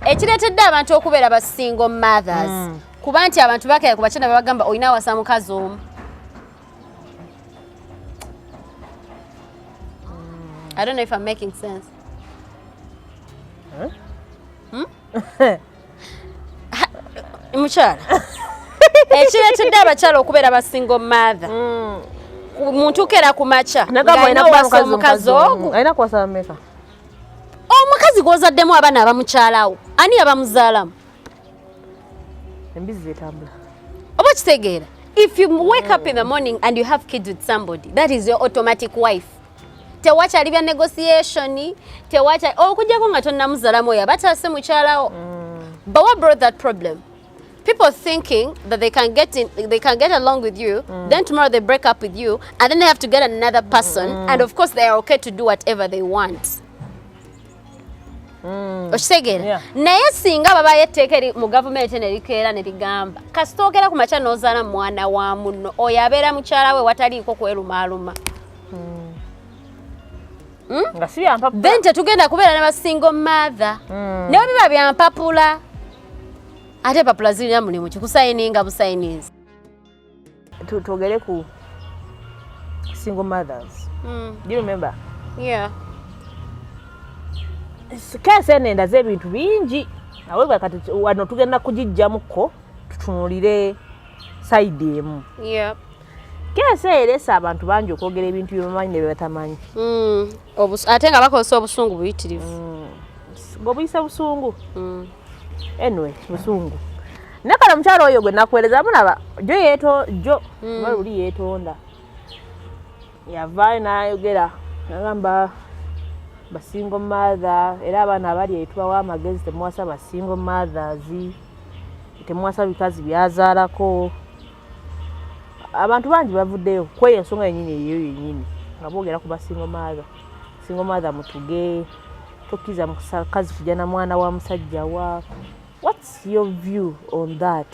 ekireetedde abantu okubeera ba single mothers kuba nti abantu bakera ku bakyala bagamba olina wasa mukazi omu. I don't know if I'm making sense. Mukyala ekireetedde abakyala okubeera ba single mother muntu kera ku makya ng'alina wasa omukazi ogwo alina kuwasa mmeka omukazi gw'ozaddemu abaana abamukyalawo ani abamuzaalamu embizi zetambula oba kitegeera if you wake up in the morning and you have kids with somebody that is your automatic wife tewakyali bya negotiation tewakyali okujjako nga tonnamuzaalamu oyo abataase mukyalawo. But what brought that problem? People thinking that they can get along with you, then tomorrow they break up with you, and then they have to get another person, and of course they are okay to do whatever they want. Okitegera naye singa baba yetteeka mu gavumenti nerikeera nerigamba kasita ogera ku makya n'ozaala mwana wa munno oyo abeera mukyala we wataliiko kwerumaaluma. Then tetugenda kubeera ne ba single mother ne biba bya mpapula ate papula zirina mulimu kikusayininga busayinizi. Tugere ku single mothers. Do you remember? Yeah. Kese nenda z'ebintu bingi awe kati wano tugenda kugijjamuko tutunulire side emu. Yeah. Kese eresa abantu bangi okwogera ebintu byebamanyi ne batamanyi. Ate nga bakozesa obusungu buyitirivu. Ng'obuyisa busungu. Anyway, busungu. Nakala mukyalo oyo gwe nakuweereza mulaba jo luli yeetonda. Yavaayo n'ayogera n'agamba ba single mother era abaana abali etwawo amagezi temuwasa ba single mothers temuwasa bikazi byazaalako. Abantu bangi bavuddeyo kweyo ensonga yennyini eyo yennyini nga boogera ku ba single mother mutuge tokkiza mukazi kujja na mwana wa musajja wa. What's your view on that?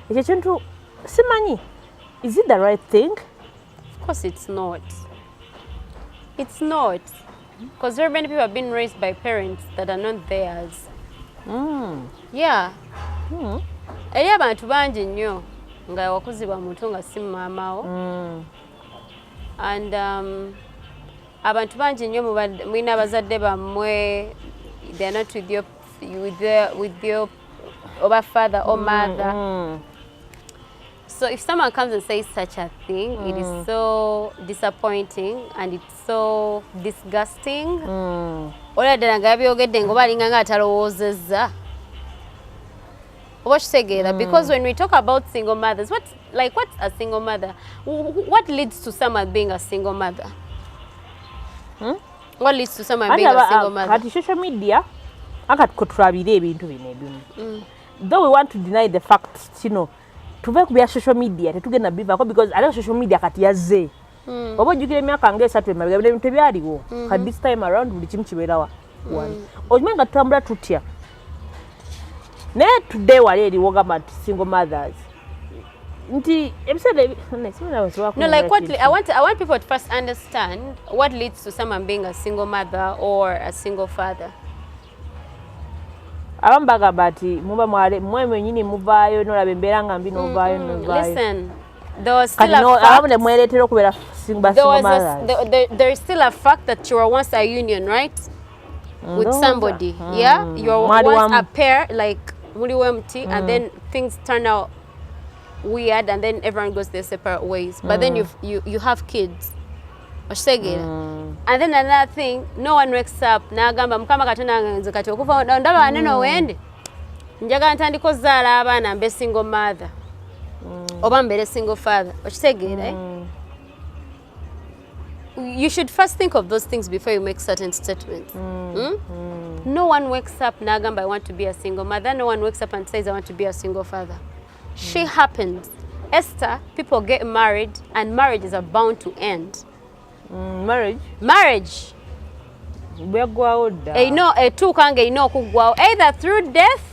Ekyo kintu simanyi, is it the right thing? Of course it's not. It's not. Because very many people have been raised by parents that are not theirs. Yeah. Eri abantu bangi nnyo nga wakuzibwa muntu nga si maamawo. And abantu bangi nnyo mulina abazadde bammwe they are not with your over father or mother. So if someone comes and says such a thing, it is so disappointing and it's so disgusting. Ola ddala nga byogedde ngoba alinga nga atalowoozezza. Oba kitegeera because when we talk about single mothers, what's a single mother? What leads to someone being a single mother? What leads to someone being a single mother? At social media, akatulabira ebintu bino ebimu. Though we want to deny the fact, tuve ku bya social media tetugenda bivako because ate social media kati yazze. Oba ojjukira emyaka nga 3 emabega ebintu tebyaliwo. Kati this time around buli kimu kibeerawa. Okimanyi nga tutambula tutya. Naye today wali eriwo gamba nti single mothers. Nti ebiseera no, like what I want people to first understand what leads to someone being a single mother or a single father. Abamu bagamba nti muba mmwe mwennyini muvaayo n'olaba embeera nga mbi n'ovaayo n'ovaayo. Listen, there was still a fact. There is still a fact that you were once a union, right? With somebody, yeah? You were once a pair, like Muli Empty, and then things turn out weird, and then everyone goes their separate ways. But then you have kids. And then another thing, no one wakes up n'agamba mukama katonda nze kati okuva ndaba waneno wende njagala ntandika okuzaala abaana mbe single mother oba mbeere single father. Okitegeera you should first think of those things before you make certain statements. No one wakes up n'agamba I want to be a single mother. No one wakes up and says I want to be a single father. She happens. Esther, people get married and marriages are bound to end. Marriage. Etuuka nga erina okuggwawo either through death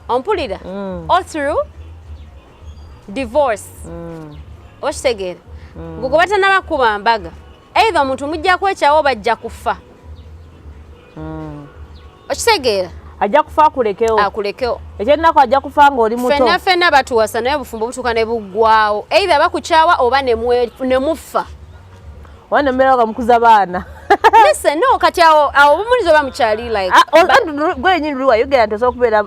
ompulira or through divorce. Okitegeera gwe batanaba kuba mbaga either omuntu mujja kwekyawo bajja kufa. okitegeera ajja kufa akulekewo ekyennaku ajja kufa ng'oli muto fenna batuwasa naye obufumbo butuuka ne buggwawo either bakukyawa oba ne mufa wana mmera mukuza baana listen no kati awo bumulizo oba mukyali like gwenyini luwa yogera nti osobola okubeera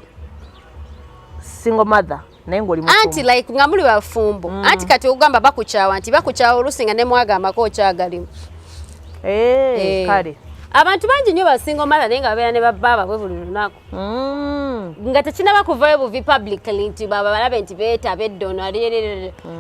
single mother naye ng'oli muto anti like nga muli bafumbo anti kati ogamba bakukyawa nti bakukyawa olusinga ne mwagambako okyagalimu kale abantu bangi nnyo basinga mother naye nga babeera ne babbaaba bwe buli lunaku nga tekinaba kuvayo buvi publicly nti baba balabe nti beeta beddono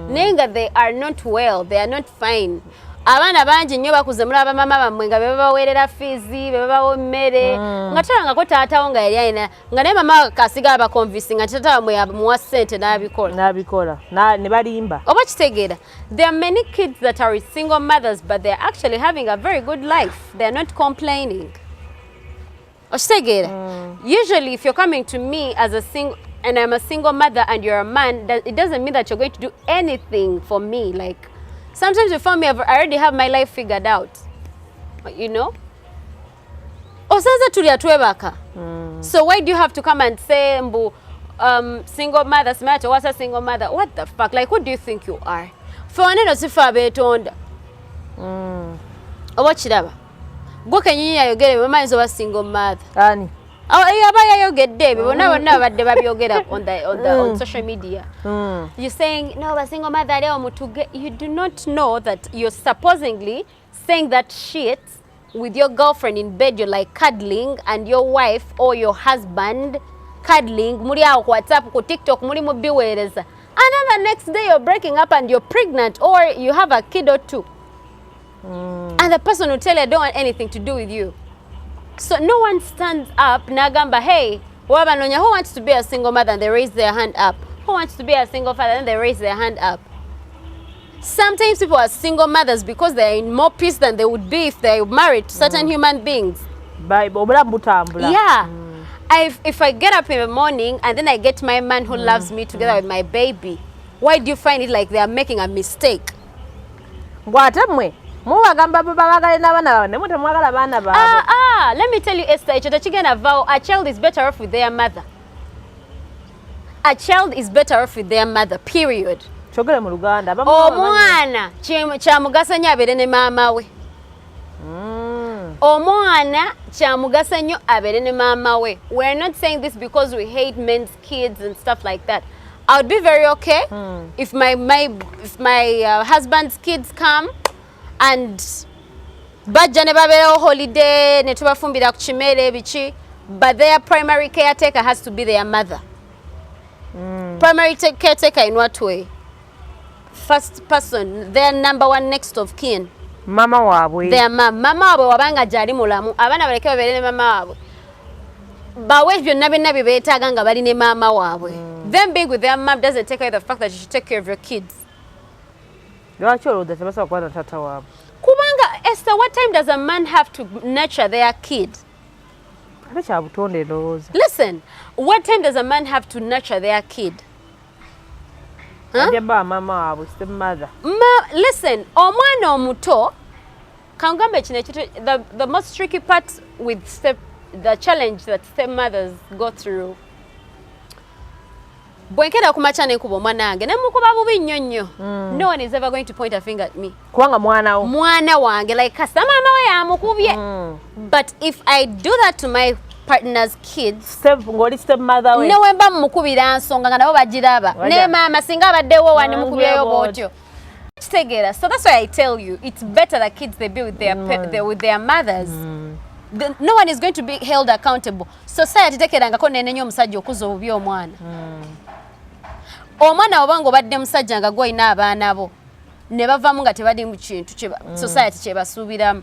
naye nga they are not well, they are not fine. Abaana bangi nnyo bakuze mulaba mama bammwe nga bebabaweerera fiizi bebabawo mmere nga talangako taatawo nga yali alina nga naye mama kasiga abakonvinsi nga taata wamwe amuwa ssente n'abikola ne balimba oba kitegeera. There are many kids that are with single mothers but they are actually having a very good life. They are not complaining. Okitegeera. Usually if you're coming to me as a single and I'm a single mother and you're a man, it doesn't mean that you're going to do anything for me. Like sometimes you find me, I already have my life figured out. You know? Osaza tulia twebaka. So why do you have to come and say, single mothers matter? What's a single mother? What the fuck? Like, who do you think you are? For one of sifa betonda. Oba kiraba. Gwe kenyinyi yayogere mama is a single mother. Ani. Aba yayogedde bonna badde babyogera on social media. You're saying no, a single mother leo mutuge. You do not know that you're supposedly saying that shit with your girlfriend in bed. You're like cuddling and your wife or your husband cuddling. Muri aho ku WhatsApp ku TikTok muri mubiwereza. And then the next day you're breaking up and you're pregnant or you have a kid or two. And the person will tell you I don't want anything to do with you. So no one stands up nagamba, hey, wabanonya, who wants to be a single mother, and they raise their hand up. Who wants to be a single father, and they raise their hand up. Sometimes people are single mothers because they're in more peace than they would be if they're married to certain human beings. Yeah. If I get up in the morning and then I get my man who loves me together with my baby, why do you find it like they are making a mistake? Let me tell you, Esther, a child is better off with their mother. A child is better off with their mother, period. Omwana kyamugasa nnyo abeere ne maama we. Omwana kyamugasa nnyo abeere ne maama we. We're not saying this because we hate men's kids and stuff like that. I would be very okay if my husband's kids come and bajja ne babeerawo holiday ne tubafumbira ku kimere biki, but their primary caretaker has to be their mother. Primary caretaker in what way? First person, their number one next of kin. Mama wabwe. Their mama wabwe wabanga jali mulamu. Abana baleke babeere ne mama wabwe. Bawe byonna byonna bye beetaaga nga bali ne mama wabwe. Them being with their mom doesn't take away the fact that you should take care of your kids. Kubanga, Esther, what time does a man have to nurture their kid? Listen, what time does a man have to nurture their kid? Huh? Listen, omwana omuto, the most tricky part with the challenge that stepmothers go through. Bwenkera kumacha nekuba omwana wange nemukuba bubi nnyo nnyo. No one is ever going to point a finger at me. Kubanga mwana wange, like kasa mama we amukubye. But if I do that to my partner's kids, ngoli stepmother we, ne wemba mukubira nsonga nga nabo bagiraba. Ne mama singa abaddewo wani mukubyeyo bwotyo. Kitegeera. So that's why I tell you, it's better that kids they be with their mothers. No one is going to be held accountable. Society tekerangako nenenyo omusajja okuza obubi omwana. Omwana obango badde musajja nga gwe ina abaana bo ne bavamu nga tebali mu kintu society kye basuubiramu.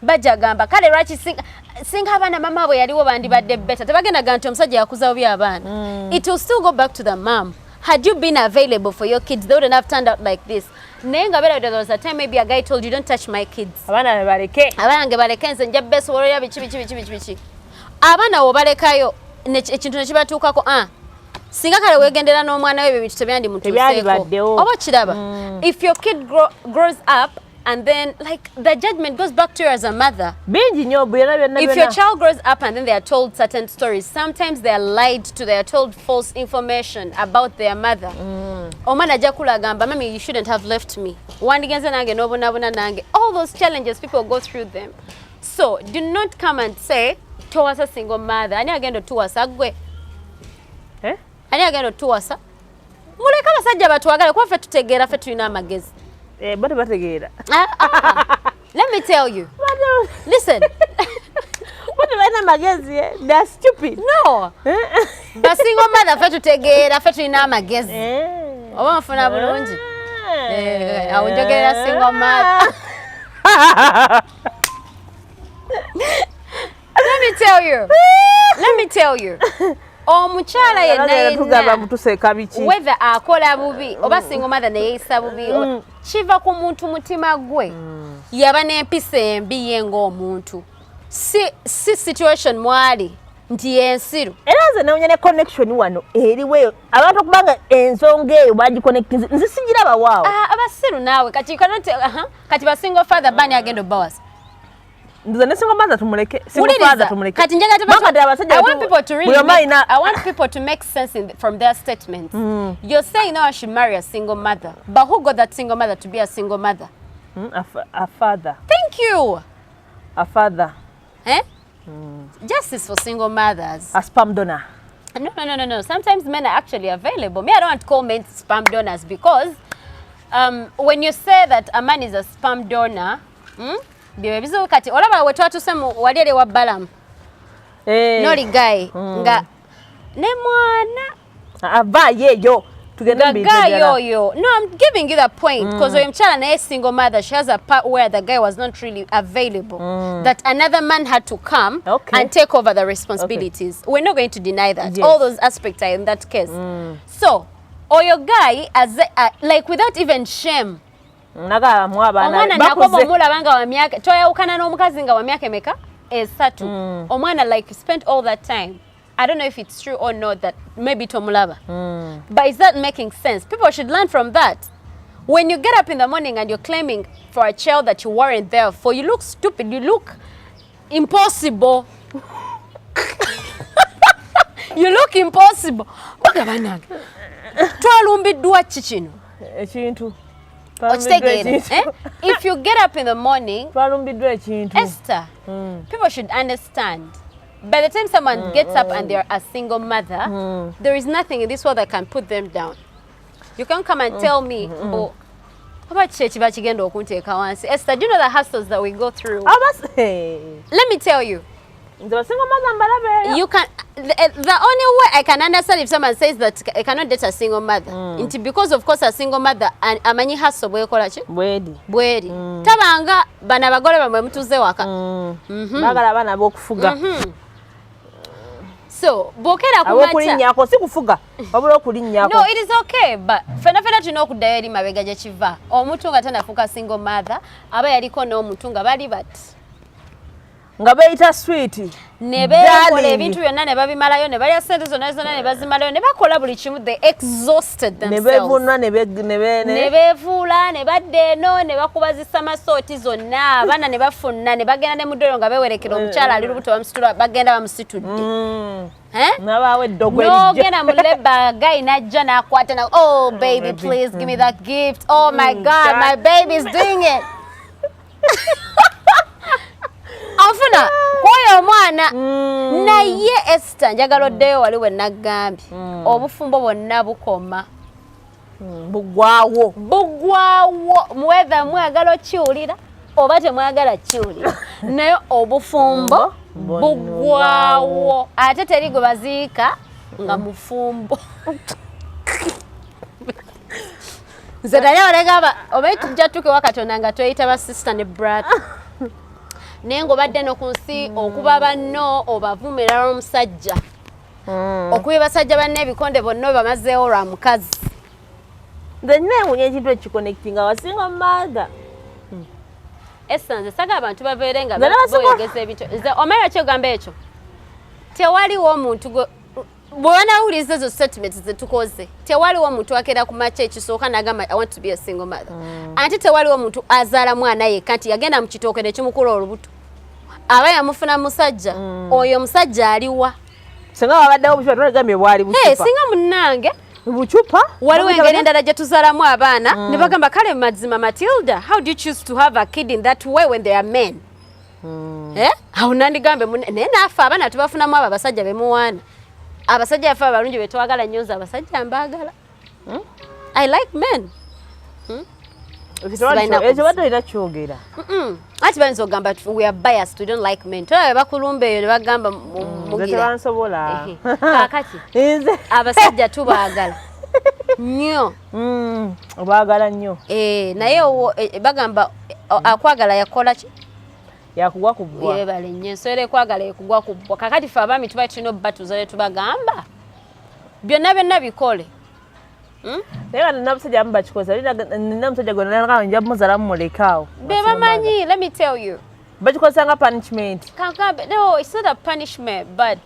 Bajja gamba kale lwaki singa abaana mama bwe yaliwo bandi badde better. Tebagenda gamba nti omusajja yakuza obubi abaana. It will still go back to the mom. Had you been available for your kids, they wouldn't have turned out like this. Nenga bera there was a time maybe a guy told you don't touch my kids. Abana baleke. Abana nge baleke nze njja beso wolo ya bichi. Abana wo balekayo ekintu ne kibatuukako singa kale wegendera n'omwana we bintu tebyandi muntu seko. Oba kiraba. If your kid grows up and then like the judgment goes back to you as a mother. If your child grows up and then they are told certain stories, sometimes they are lied to, they are told false information about their mother. Omwana jakula gamba, mami, you shouldn't have left me. All those challenges, people go through them. So do not come and say, Tuwasa single mother. Ani agendo tuwasa gwe. Ani agendo tuwasa. Muleka abasajja batwagala kuba ffe tutegeera ffe tulina amagezi. Bati bategeera. Let me tell you. Listen. Bati balina amagezi, they are stupid. No. But single mother ffe tutegeera ffe tulina amagezi. Oba mfuna bulungi. Awunjogerera single mother. Let me tell you. Omukyala yenna whether akola bubi oba single mother neeyisa bubi kiva ku muntu mutima gwe yaba n'empisa embi ye ng'omuntu si situation mwali nti yensiru era nze nawunya ne connection wano eriweyo abantu okubanga ensonga eyo bagiconnectinze nze sigiraba waawo abasiru naawe kati kati ba single father bani agenda obawasa. I want people to make sense from their statements. You're saying no, I should marry a single mother. But who got that single mother to be a single mother? A father. Thank you. A father. Justice for single mothers. A sperm donor. No. Sometimes men are actually available. Me, I don't want to call men sperm donors because when you say that a man is a sperm donor, bizo kati olaba we twatuse mu walere wa Balaam noli guy nga ne mwana ava yeyo tugenda yo. No, I'm giving you the point because oyomchala na single mother, she has a part where the guy was not really available, that another man had to come and take over the responsibilities. We're not going to deny that. All those aspects are in that case. So oyo guy as like without even shame omwana nakoma omulabanga wa myaka toyawukana n'omukazi nga wa myaka emeka esatu omwana like spent all that time. I don't know if it's true or not that maybe tomulaba, but is that making sense? People should learn from that. When you get up in the morning and you're claiming for a child that you weren't there for, you look stupid, you look impossible. You look impossible. Bagabananga twalumbiddwa kikino ekintu. If you get up in the morning, Esther, people should understand. By the time someone gets up and they're a single mother, there is nothing in this world that can put them down. You can't come and tell me, oh, Esther, do you know the hassles that we go through? Let me tell you. You can. The only way I can understand if someone says that I cannot date a single mother, because of course a single mother and amanyi hustle bwedi tabanga bana bagole bamwe mutuze waka bagala bana bokufuga. So bokera kulinnyako si kufuga wabula okulinnyako. No, it is okay, but fena tulina okuddayo eri mabega gye kiva. Omuntu nga tanafuka single mother aba yaliko n'omuntu nga bali bati nga bayita sweet ne bekola ebintu byonna ne babimalayo ne balya sente zonna ne bazimalayo ne bakola buli kimu, they exhausted themselves. Ne bevunwa ne bevuula ne badde eno ne bakubazisa masooti zonna abaana ne bafuna ne bagenda ne muddolo nga bewerekera omukyala ali lubuto bamusitula bagenda bamusitudde. Nabawe eddogwe n'ogenda mu leba guy najja n'akwata na, oh baby please give me that gift, oh my god my baby is doing it. Afuna koyo omwana naye Esther njagala oddeyo wali we nagambye obufumbo bwonna bukoma bugwawo mwether mwagala okiwulira oba temwagala kiwulira naye obufumbo bugwawo ate teri gwe baziika nga mufumbo. Nze naye olegaba oba tujja tukewa Katonda nga tweyita ba sister ne brother naye ng'obadde no ku nsi okuba banno obavumira omusajja okuba basajja banne ebikonde bonna bamazeewo lwa mukazi. Nze neewunya ekintu ekiconnectinga wasinga mother. Essa nze saga abantu babeere nga boyogeza ebintu. Nze omanyi ki ogamba ekyo? Tewaliwo omuntu bw'anawuliriza ezo statements zetukoze tewaliwo omuntu akeera ku makya ekisooka n'agamba I want to be a single mother ate tewaliwo omuntu azaala mwana yekka nti yagenda mu kitooke ne kimukula olubuto aba yamufuna musajja oyo musajja aliwa singa wabaddewo bucupa tolegambye bwali bucupa singa munnange bucupa waliwo engeri endala gye tuzaalamu abaana ne bagamba kale mazima Matilda how do you choose to have a kid in that way when they are men awo nandigambe naye naafe abaana tubafunamu abo abasajja bemuwaana abasajja yafe abalungi betwagala nnyo nze abasajja mbaagala I like men ekyo batolina kyogera ati bayinza okugamba we are biased we don't like men tolaba bakulumba eyo ne bagamba mugira kakati abasajja tubaagala nnyo obaagala nnyo naye bagamba akwagala yakola ki yakugwa ku bbwa yebale nnyo ensowera ekwagala ekugwa ku bbwa kakati fe abaami tuba tulina obbatuuza ne tubagamba byonna byonna bikole naye nga nabusajja amu bakikoza nina musajja gwe nja muzaalamu mulekaawo be bamanyi let me tell you bakikoza nga punishment kagambe no it's not a punishment but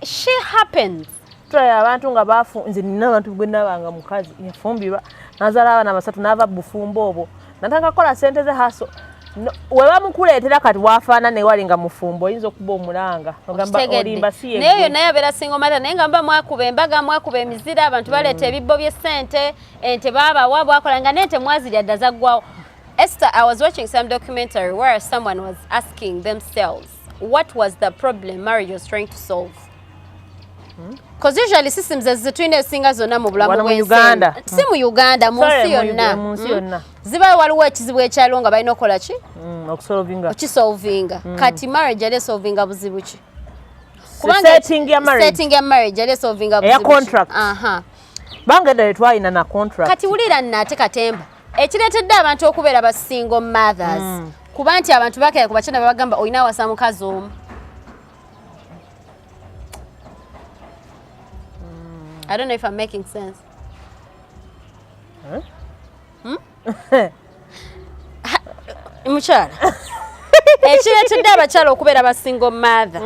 she happens tulaya abantu nga nze nina abantu gwe nabanga mukazi yafumbirwa nazaala abaana basatu n'ava bufumbo obwo nataka kola sente ze haso we bamukuleetera kati wafaana ne wali nga mufumbo oyinza okuba omulanga ogamba olimba si naye eyo naye abeera single mother naye nga mba mwakuba embaga mwakuba emizira abantu baleeta ebibbo by'essente ente baabawa bwakola nga n'ente mwazirya dda zaggwawo Esther, I was watching some documentary where someone was asking themselves what was the problem marriage was trying to solve. Because usually systems ezitulina esinga zonna mu bulamu bw'ensi si mu Uganda mu nsi yonna ziba waliwo ekizibu ekyaliwo nga balina okukola ki okisolvinga kati marriage yali esolvinga buzibu ki setting ya marriage yali esolvinga buzibu contract banga edda tetwalina na contract kati wulira nnaate katemba ekireetedde abantu okubeera ba single mothers kuba nti abantu bakeera ku bakyana babagamba olina awasa mukazi omu I don't know if I'm making sense. Mukyala ekireetedde abakyala okubeera ba single mother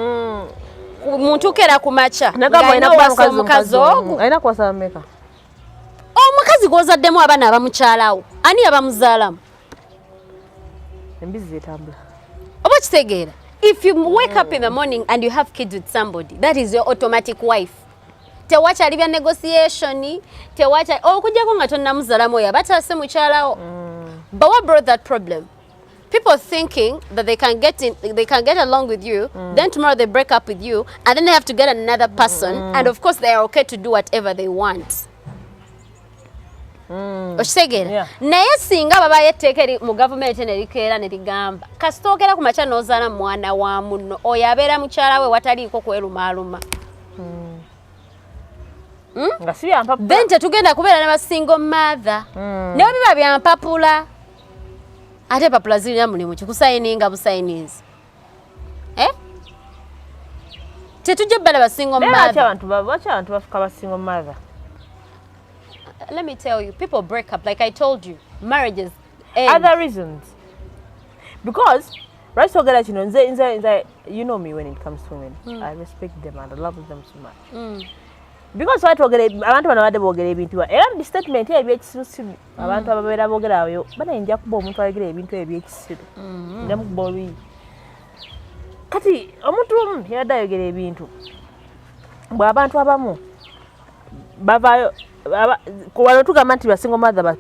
muntu keera ku makya ng'alina owasa omukazi ogwo alina kuwasa bameka omukazi gw'ozaddemu abaana abamukyalawo ani abamuzaalamu embizi zetambula oba kitegeera if you wake up in the morning and you have kids with somebody that is your automatic wife tewakyali bya negotiation tewakyali okujjako nga tonnamuzaalamu oyo abataase mukyalawo but what brought that problem people thinking that they can get along with you then tomorrow they break up with you and then they have to get another person and of course they are okay to do whatever they want okitegeera naye singa babayo etteeka mu gavumenti nerikeera nerigamba kasitookera ku makya n'ozaala mwana wa munno oyo abeera mukyala we wataliiko kwerumaaluma then tetugenda kubeera ne basingle mother naye biba byampapula ate papula zirina mulimu kikusayininga busayininzi tetujja bbala basingle mother lwaki abantu bafuka basingle mother let me tell you people break up like I told you marriages end. Other reasons because right sogera kino nze you know me when it comes to women I respect them and I love them so much because abantu bano badde boogera ebintu era di statement ebyekisirusiru abantu ababeera boogerayo banayinja kuba omuntu ayogera ebintu ebyekisiru ndamukuba olwiyi kati omuntu yadde ayogera ebintu bwe abantu abamu bavaayo wano tugamba nti basingle mother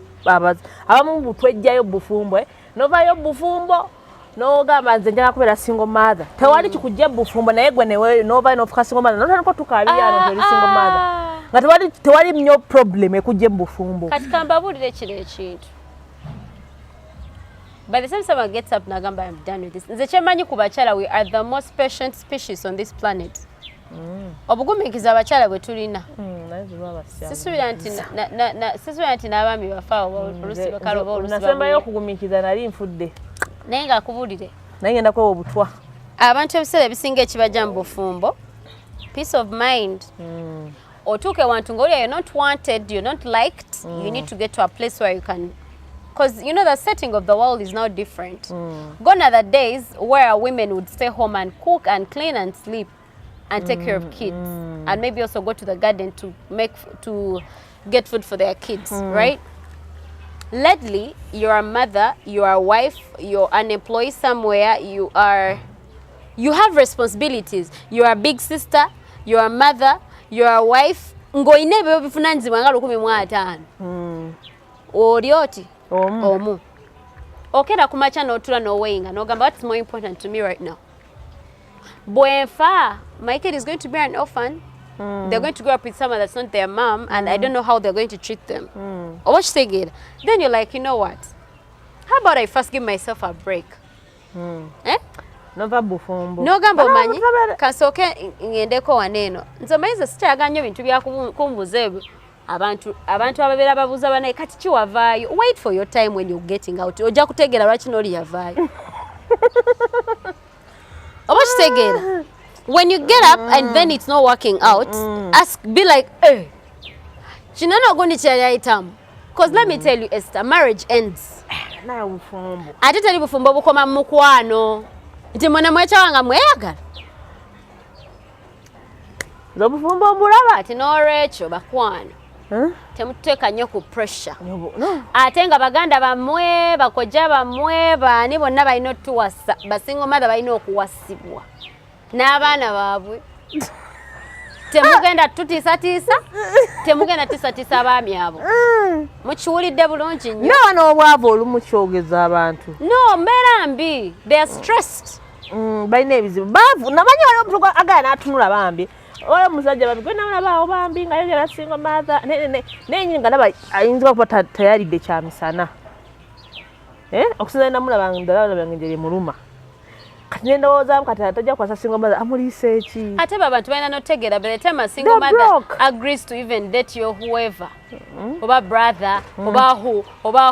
abamu butwejjayo bufumbo novaayo bufumbo n'ogamba nze njagala kubeera single mother tewali kikujja bufumbo naye gwe novaayo nofuka single mother notandika tukaabirano toli single mother nga tewali nnyo problem ekujja bufumbo kati kambabuulire kino ekintu by the time someone gets up nagamba I'm done with this nze kyemanyi ku bakyala we are the most patient species on this planet obugumiikiza abakyala bwe tulina sisuubira nti n'abaami bafaawo olusi bakala oba olusi nasembayo okugumiikiza nali nfudde naye ng'akubuulire naye ngenda kwewa obutwa abantu ebiseera ebisinga ekibajja mu bufumbo peace of mind otuuke wantu ng'olya you're not wanted you're not liked you need to get to a place where you can because you know the setting of the world is now different gone are the days where women would stay home and cook and clean and sleep and take care of kids, and maybe also go to the garden to get food for their kids, right? Lately, you're a mother, you're a wife, you're unemployed somewhere, you have responsibilities. You're a big sister, you're a mother, you're a wife. Ngoine byo bifunanzibwa nga 15. Oli oti? Omu. Okera kumacha n'otula n'oweyinga n'ogamba what's more important to me right now. Bwenfa, my kid is going to be an orphan. They're going to grow up with someone that's not their mom, and I don't know how they're going to treat them. Or what you think? Then you're like, you know what? How about I first give myself a break? Eh? Nova bufumbo. No gambo manyi. Kasoke ngendeko waneno. Nzomayize sityaganyo bintu bya kumbuzebu. Abantu ababeera babuza banaye kati kiwavaayo. Wait for your time when you're getting out. Ojja kutegeera lwaki n'oli yavaayo. Oba kitegeera. When you get up and then it's not working out, be like, hey, chinano gondi kyayayitamu. Because let me tell you, Esther, marriage ends. Na bufumbo. Ate tali bufumbo bukoma mu mukwano. Nti mwana mwecha wanga mweyagala. Zo bufumbo mbulaba. Ati n'olwekyo bakwano. Temuteeka nnyo ku pressure. No. Ate nga baganda bamwe, bakojja bamwe, baani bonna balina otuwasa. Basingo mother balina okuwasibwa. N'abaana baabwe. Temugenda tutiisatiisa, temugenda tiisatiisa abaami abo. Mukiwulidde bulungi nnyo. No, n'obwavu olumu kyogeza abantu. No, mbeera mbi. They are stressed. Balina ebizibu. Baavu, namanyi wali omuntu agala n'atunula bambi. Oyo musajja babi gwe namulabaawo bambi nga yogera single mother. Nenyini nga naba ayinza okuba tayalidde kyamisana. Okusinza namulaba nga njeri muluma. Kati nendowoozamu kati atajja kwasa single mother amuliise eki. Ate abantu balina n'otegeera by the time a single mother agrees to even date your whoever, oba brother, oba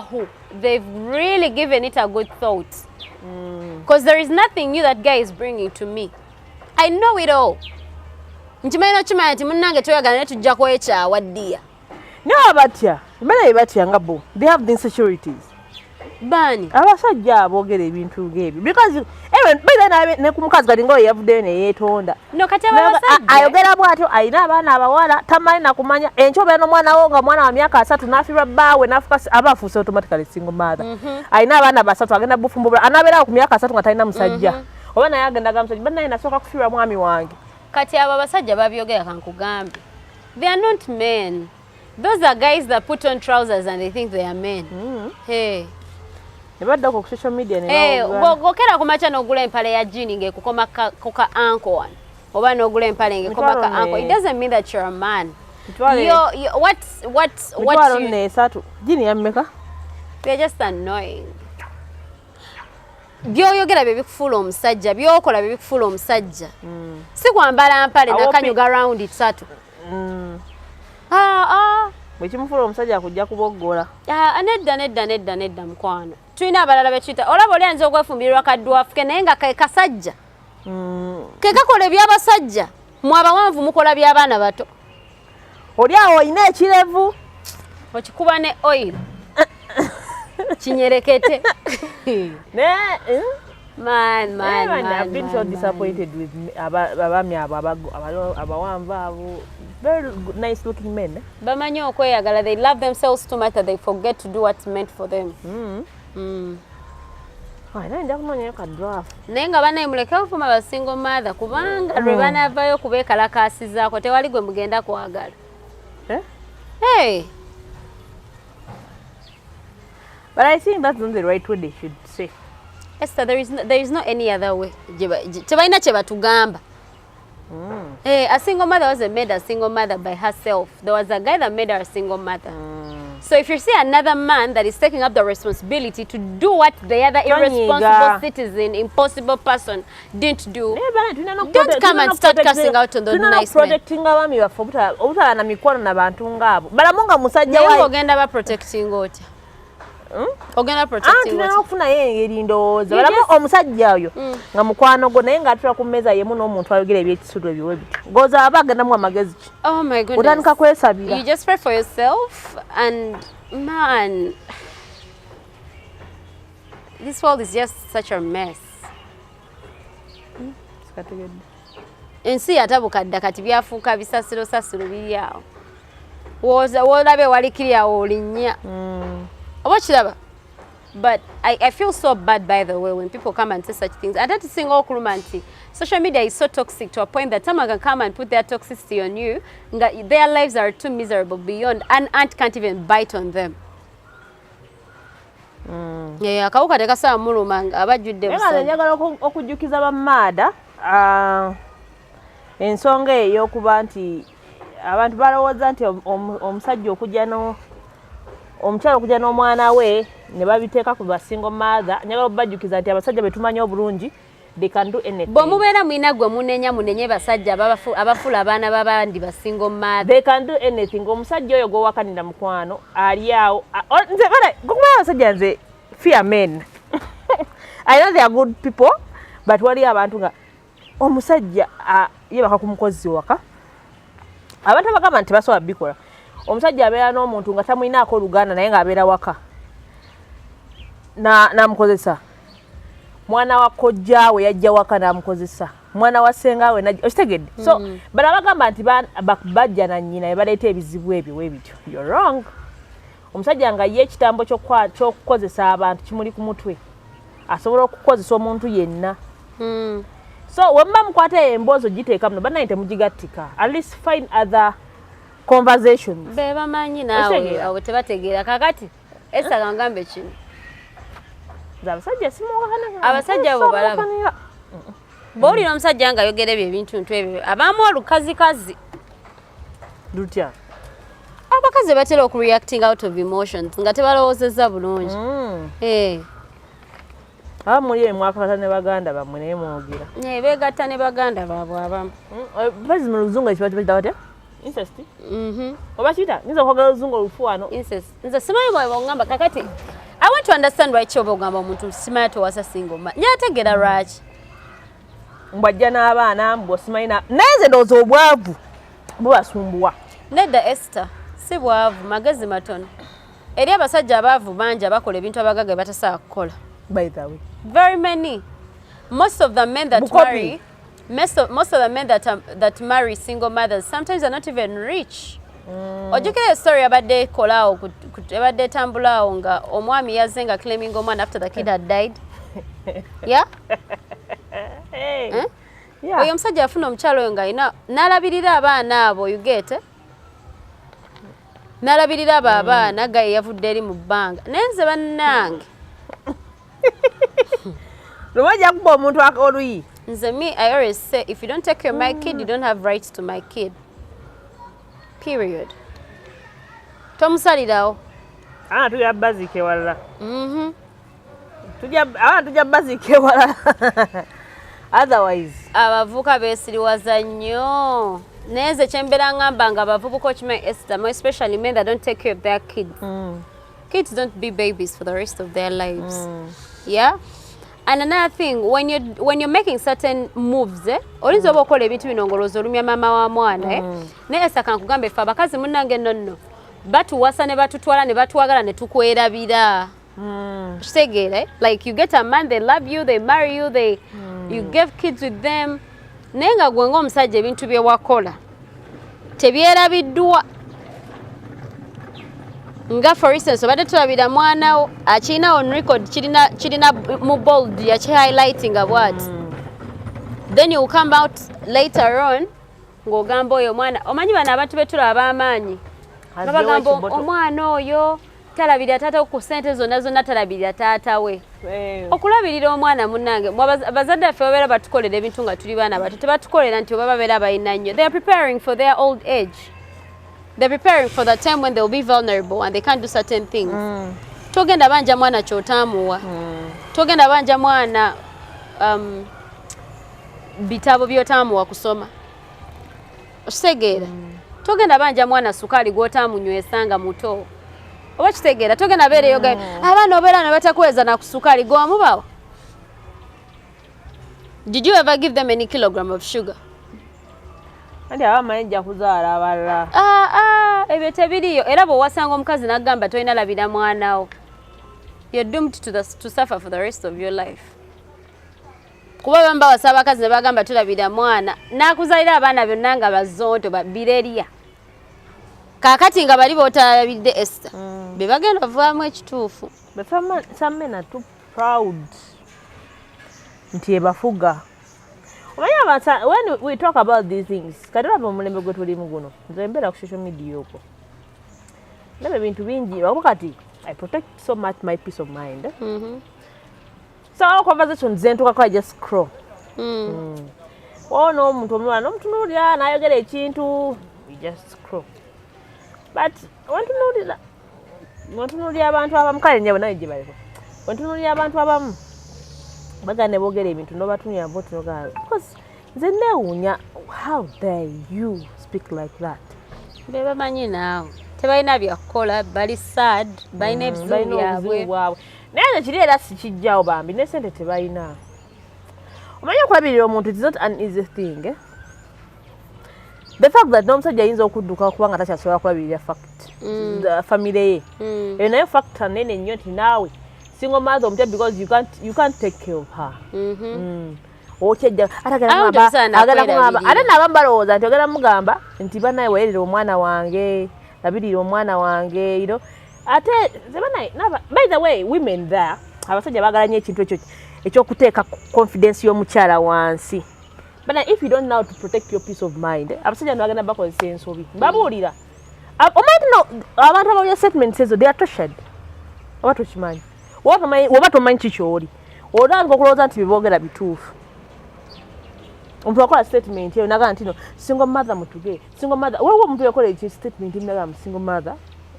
who, they've really given it a good thought. Because there is nothing new that guy is bringing to me. I know it all. Nchimanyi n'okimanya nti munnange toyagala ne tujja kwekyawa ddiya. No, batya. Mbere batya nga bo. They have the insecurities. Bani? Abasajja aboogera ebintu ng'ebyo. Because bera ne ku mukazi kati ng'oyo yavuddeyo ne yeetonda. No, kati abasajja ayogera bw'atyo alina abaana abawala tamanyi na kumanya enkyo beera n'omwana wo nga mwana wa myaka 3 n'afiirwa bbaawe n'afuuka aba afuuse automatically single mother. Alina abaana 3 agenda bufumbo anaabeera ku myaka 3 nga talina musajja. Oba naye agenda ga musajja bannaye nasooka kufiirwa mwami wange. Kati abo abasajja babyogera kankugambe. They are not men. Those are guys that put on trousers and they think they are men. Hey. Nebadda ku social media ne gokera kumacha n'ogula empale ya jean ngekukoma koka ankle one. Oba n'ogula empale ngekukoma ka ankle. It doesn't mean that you're a man. What ne esatu. Jean yammeka? They're just annoying. Byoyogera bye bikufuula omusajja, byokola bye bikufuula omusajja. Si kwambala mpale nakanyuga round 3. Bwe kimufuula omusajja akujja kuboggola. Nedda mukwano. Tulina abalala bekiyita. Olaba oli anza okwefumbirwa kaddwafuke naye nga kasajja. Ke kakola ebyabasajja. Mu abawanvu mukola by'abaana bato. Oli awo olina ekirevu. Okikuba ne oil. Kinyerekete. Man. I've been so disappointed with abami abawanvu abo. Very nice looking men. Bamanyi okweyagala, they love themselves too much that they forget to do what's meant for them. Nja kunoonya ka draft. Naye nga banaye muleke okufuma ba single mother kubanga lwe banaavayo kubeekalakaasizaako tewali gwe mugenda kwagala. Hey. But I think that's not the right way they should say. Esther, there is no any other way. Tebalina kye batugamba. Hey, a single mother wasn't made a single mother by herself. There was a guy that made her a single mother. So if you see another man that is taking up the responsibility to do what the other irresponsible citizen, impossible person didn't do, don't come and start cussing out on those nice men. Protecting abami baffe obutala na mikwano na bantu ngaabo. Balamunga musajja wayi. Naye ogenda ba protecting otya? Ogenda protecting otya? Okufuna yeye erindowooza. Balamu omusajja oyo nga mukwano go naye ng'atula ku mmeeza yemu n'omuntu ayogera ebyekisulo ebiwe bityo. Ngoza aba agendamu amagezi ki? Oh my goodness. Otandika kwesabira. You just pray for yourself and man, this world is just such a mess. ensi yatabukadda kati byafuuka bisasiro biri awo woolabe walikiri awo olinnya oba kiraba. But I feel so bad, by the way, when people come and say such things. And that is saying all Kulumanti. Social media is so toxic to a point that someone can come and put their toxicity on you. Their lives are too miserable beyond, an ant can't even bite on them. Yeah, akawuka tekasaba mulumanga abajjudde busa. Njagala okujjukiza bamaada ensonga ey'okuba nti abantu balowooza nti omusajja omukyala okujja n'omwana we ne babiteeka ku basingo mother. Njagala obajjukiza nti abasajja betumanyi obulungi they can do anything. Bwe mubeera mwina gwe munenye basajja abafula abaana babandi basingo mother. They can do anything. Omusajja oyo gwowakanira mukwano ali awo. Nze kumanya abasajja nze fear men. I know they are good people, but wali abantu nga omusajja yebaka ku mukozi waka. Abantu abagamba nti basobola bikola. Omusajja abeera n'omuntu nga tamwinaako oluganda naye ng'abeera waka n'amukozesa. Mwana wa kojjaawe yajja waka n'amukozesa. Mwana wa sengaawe najja. Okitegedde? So bano abagamba nti bajja na nnyina ne baleeta ebizibu ebyo webityo. You're wrong. Omusajja nga ye ekitambo ky'okukozesa abantu kimuli ku mutwe. Asobola okukozesa omuntu yenna. So when muba mukwata emboozi giteeka muno banaye temugigattika. At least find other conversations. Beba manyi naawe awo tebategeera kakati esa kangambe kino. Abasajja simuwakana. Abasajja abo balaba. Bw'olina omusajja nga ayogera ebintu ebyo abamu olukazikazi. Lutya? Abakazi batera okureacting out of emotions nga tebalowoozezza bulungi. Muli emwakakata ne baganda bammwe naye mwogera. Beegatta ne baganda baabwe abamu. Bazi mu luzungu ekibakita batya? Incest? Oba kita? Nza kwagala oluzungu olufu wano. Incest. Nze simanyi bw'oba ogamba kakati. I want to understand why kyoba ogamba omuntu simanyi tewasa single man. Nyategeera lwaki. Mbwajja n'abaana mbwosimanyi naye nze ndowooza obwavu bubasumbuwa. Nedda Esther si bwavu magezi matono. Eri abasajja abaavu bangi abakola ebintu abagaga batasobola kukola. By the way. Very many. Most of the men that marry, most of the men that marry single mothers sometimes are not even rich. Ojukira a story about the kolao about the tambulao nga omwami yazze nga claiming omwana after the kid had died. Yeah? Hey. Yeah. Oyo omusajja afuna omukyalo oyo nga n'alabirira abaana abo you get it? N'alabirira abo abaana ga yavudde eri mu bbanga. Nenze bannange. Lwajja kuba omuntu oluyi. Nze me, I always say, if you don't take care of my kid, you don't have rights to my kid. Period. Tomusalirawo. Tujja bazike walala. Tujja bazike walala. Otherwise. Abavuka beesiriwaza nnyo. Neze kyembeera ngamba nga abavubuka okimanyi Esther, especially men that don't take care of their kids. Kids don't be babies for the rest of their lives. Yeah? And another thing, when you're making certain moves, olinza oba okola ebintu bino ngolooza olumya maama wa mwana naye Esther kankugamba ffe abakazi munnange nonno batuwasa ne batutwala ne batwagala ne tukwerabira. Kitegeera like you get a man, they love you, they marry you, you give kids with them. Naye nga gwe ng'omusajja ebintu bye wakola tebyerabiddwa. Nga for instance obadde tulabira mwanawo akirina on record kirina mu bold highlighting what. Then you come out later on ng'ogamba oyo mwana omanyi bano abantu betulaba ab'amaanyi bagamba omwana oyo talabirira taata ku ssente zonna talabirira taata we. Okulabirira omwana munnange abazadde baffe babeera batukolera ebintu nga tuli baana bato tebatukolera nti oba babeera balina nnyo. They are preparing for their old age. They're preparing for the time when they'll be vulnerable and they can't do certain things. Togenda banja mwana kyotamuwa. Togenda banja mwana bitabo byotamuwa kusoma. Okitegeera. Togenda banja mwana sukali gwotamunywesa nga muto. Oba kitegeera togenda beereyo abaana obeera ne batakuweza na kusukali gwomubawa. Did you ever give them any kilogram of sugar? Andi abamayinja kuzaala abalala. Ebyo tebiriyo era bw'owasanga omukazi n'agamba tolina labira mwanawo. You're doomed to suffer for the rest of your life. kuba bamba wasaba abakazi ne bagamba tulabira mwana nakuzalira abaana byonna nga bazonto babireria kakati nga bali bootalabidde Esther be bagenda vaamu ekituufu some men are too proud nti ebafuga omanya when we talk about these things kati olaba omulembe gwe tulimu guno nze mbeera ku social media okwo ndaba ebintu bingi wakati I protect so much my peace of mind so our conversation zentukako I just scroll ono omuntu omulala n'omutunuulira n'ayogera ekintu we just scroll but wantunuulira abantu abamu kale nyabo naye gye baliko wantunuulira abantu abamu bagane boogera ebintu n'obatunuulira botunogaa because nze neewuunya how dare you speak like that be bamanyi naawe tebalina byakukola bali sad balina ebizibu byabwe naye kiri era sikijjawo bambi ne sente tebalina omanye okulabirira omuntu it is not an easy thing the fact that n'omusajja ayinza okudduka kubanga takyasobola kulabirira famire ye eyo naye factor nene nnyo nti naawe single mother omutya because you can't take care of her okyejja ate naabamu balowooza nti ogenda mugamba nti banaye wayerera omwana wange labirira omwana wange you know ate by the way women there abasajja baagala nnyo ekintu ekyokuteeka confidence y'omukyala wansi but if you don't know how to protect your peace of mind abasajja nibagenda bakozesa ensobi babuulira abantu abawulira statements ezo they are tortured oba tokimanyi oba tomanyi kikyoli olanga okulowooza nti beboogera bituufu omuntu akola statement eyo nagaa nti no single mother mutuge single mother waliwo omuntu yakola eki statement nagaa mu single mother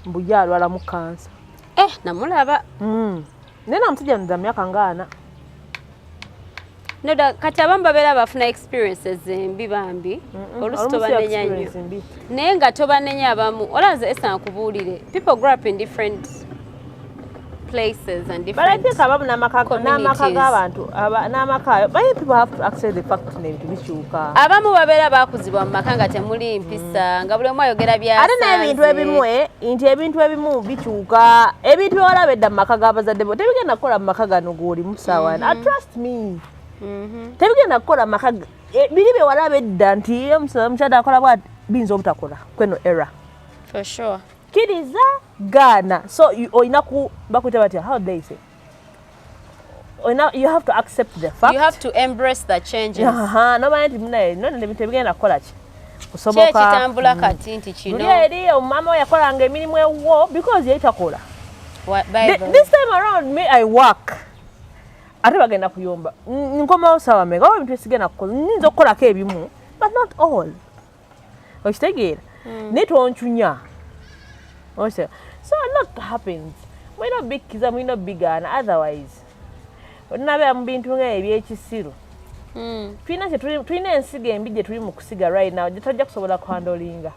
mbuja alwala mu kansa namulaba naye namusajja nza myaka ngaana noda kati abamu babeera bafuna experiences embi bambi olusi tobanenya nnyo naye nga tobanenya abamu olaze Esther nkubuulire people grow up in different places and different n'amaka g'abantu n'amaka many people have to accept the fact nebintu bikyuka abamu babeera bakuzibwa mu maka nga temuli mpisa nga buli omu ayogera byasanze ate n'ebintu ebimu nti ebintu ebimu bikyuka ebintu byewalaba edda mu maka g'abazadde bo tebigenda kukola mu maka gano g'oli mu ssaawa trust me tebigenda kukola maka biri byewalaba edda nti omukyala akola bwa biyinza obutakola kweno era for sure kiriza gaana so oyina ku bakwita batya how they say you have to accept the fact you have to embrace the changes nomanya nti munaye nebintu ebigenda kukola ki kusoboka kitambula kati nti kino luli eri omumama we yakolanga emirimu ewo because yali takola this time around me I work ate bagenda kuyomba nkomawo sawa mega oba ebintu esigenda kukola nyinza okukolako ebimu but not all okitegeera naye twoncunya so a lot happens mulina bikkiza mulina bigaana otherwise olinabeera mu bintu ng'ebyekisiru tulina ensiga embi gye tuli mu kusiga right now gye tajja kusobola kuhandolinga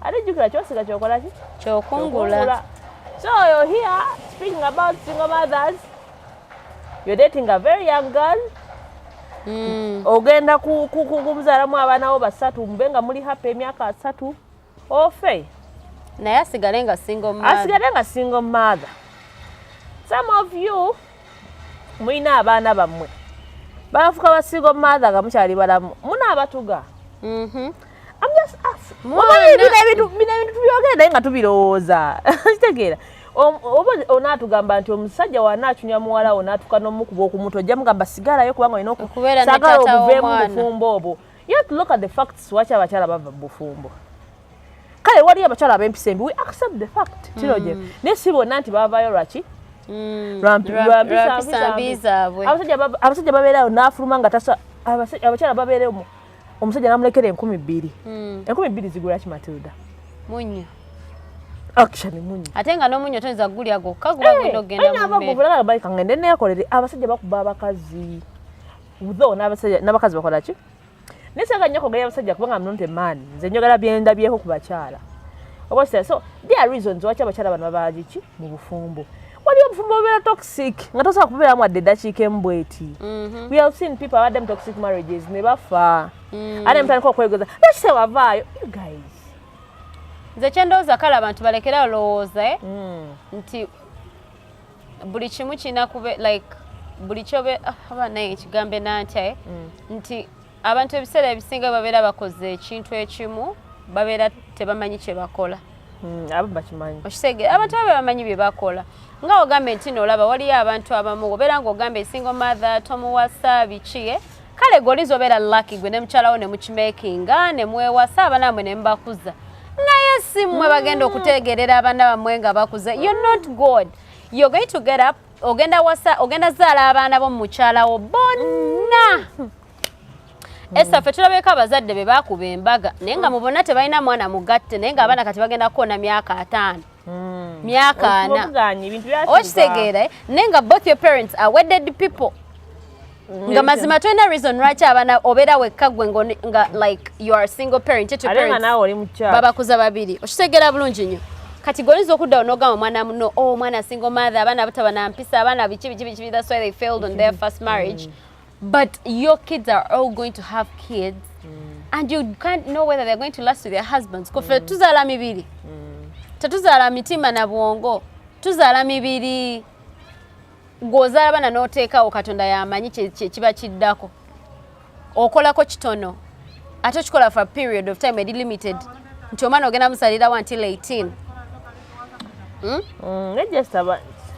ate jjukira kyosiga kyokola ki kyokungula so you're here speaking about single mothers you're dating a very young girl ogenda kumuzaalamu abaana bo basatu mube nga muli happy emyaka 3 ofe naye asigale nga single mother some of you mulina abaana bammwe bafuka ba single mother nga mukyali balamu muna abatuga I'm just asking bino ebintu tubyogera naye nga tubirowooza kitegeera oba onaatugamba nti omusajja wanaacunya muwala onaatuka n'omukuba okumuto ojja mugamba sigalayo kubanga olina okusagala obuveemu bufumbo obwo you have to look at the facts waki abakyala bava mu bufumbo kale waliyo abakyala ab'empisa embi we accept the fact kiroje naye si bonna nti baavaayo lwaki abasajja babeerayo n'afuluma nga tasa abakyala babeereyo omusajja n'amulekera 2,000 2,000 zigula ki Matilda munyo action munyo ate nga n'omunyo toyinza gulya gokka guba genda ogenda mu mmere bayika ngende neekolere abasajja bakuba abakazi utho n'abakazi bakola ki nesanga nnyo kwogera abasajja kubanga mnonte maani nze njogera byendabyeko ku bakyala okwasira so there are reasons waki abakyala bano babaagi ki mu bufumbo waliyo obufumbo bubeera toxic nga tosobola kubeeramu adde eddakiika embweti we have seen people abadde mu toxic marriages ne bafa ate mutandika okwegeza nakise wavaayo you guys nze kyendowooza kale abantu balekera olowooza nti buli kimu kirina kube like buli kyobe naye ekigambe nantya nti abantu ebiseera ebisinga babeera bakoze ekintu ekimu babeera tebamanyi kye bakola abo bakimanyi okisege abantu abo bamanyi bye bakola nga ogambe nti n'olaba waliyo abantu abamu obeera ng'ogambe single mother tomuwasa biki kale golizo obeera lucky gwe ne mukyalawo ne mukimakinga ne mwewasa abaana bamwe ne mubakuza naye si mmwe bagenda okutegerera abaana bammwe nga bakuza you're not good you're going to get up ogenda zaala abaana bo mu mukyalawo bonna Esa ffe tulabeko abazadde be baakuba embaga naye nga mubona tebalina mwana mugatte naye ng'abaana kati bagenda kukoona myaka 5 myaka 4 okitegeera naye nga both your parents are wedded people nga mazima tolina reason lwaki abaana obeera wekka gwe nga like you are a single parent yet your parents babakuza babiri okitegeera bulungi nnyo kati golinza okuddawo n'ogamba omwana muno omwana single mother abaana bataba na mpisa abaana biki that's why they failed on their first marriage but your kids are all going to have kids and you can't know whether they're going to last with their husbands kofe tuzaala mibiri tetuzaala mitima na bwongo tuzaala mibiri gwozaala bana n'oteekawo katonda yamanyi kiba kiddako okolako kitono ate okikola for a period of time limited nti omwana ogenda musalirawo until 18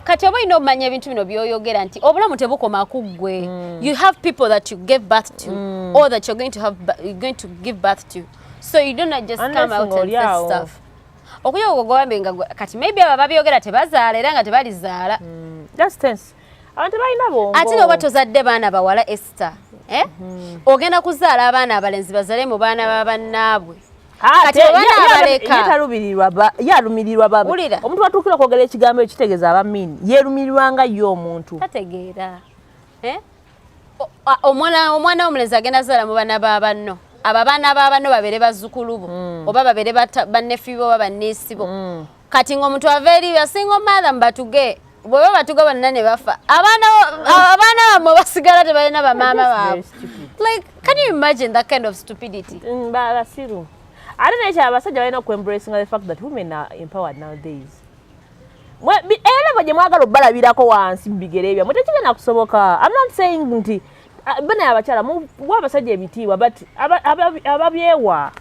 kati oba olina omanya ebintu bino byoyogera nti obulamu tebukoma ku ggwe you have people that you gave birth to or that you're going to give birth to so you don't just come out and say stuff okuyo ogogwambe nga kati maybe aba babyogera tebazaala era nga tebalizaala that's tense abantu balina bongo ate oba tozadde baana bawala Esther ogenda kuzaala abaana abalenzi bazale mu baana babannaabwe yalumirirwa baba omuntu watuukira kwogera ekigambo ekitegeeza abamini yeerumirirwa nga ye omuntu tategeera omwana omulenzi agenda zaala mu baana babanno abo abaana babanno babere bazzukulu bo oba babere bannefi bo oba banneesi bo kati ng'omuntu ava eri yasinga omuther mbatuge bweba batuga bonna ne bafa abaana bamwe basigala tebalina bamaama baabwe like can you imagine that kind of stupidity basiru ate naye abasajja balina okuembracing the fact that women are empowered nowadays era gye mwagala obbalabirako wansi mu bigere byamwe tekigenda kusoboka I'm not saying nti bana abakyala muwa abasajja ebitiibwa but ababyewa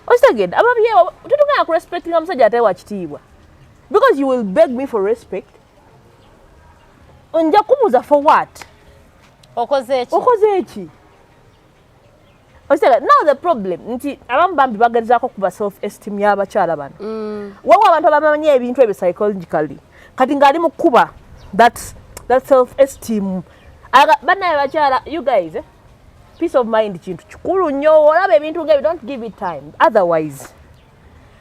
okitegedde ababyewa tetugenda ku respectinga omusajja ateewa kitiibwa because you will beg me for respect nja kubuuza for what okoze eki now the problem nti abamu bambi bagalizaako kuba self esteem y'abakyala bano waliwo abantu abamanyi ebintu ebyo psychologically kati ng'ali mu kuba that self esteem bannaye bakyala you guys peace of mind kintu kikulu nnyo olaba ebintu ng'ebyo don't give it time otherwise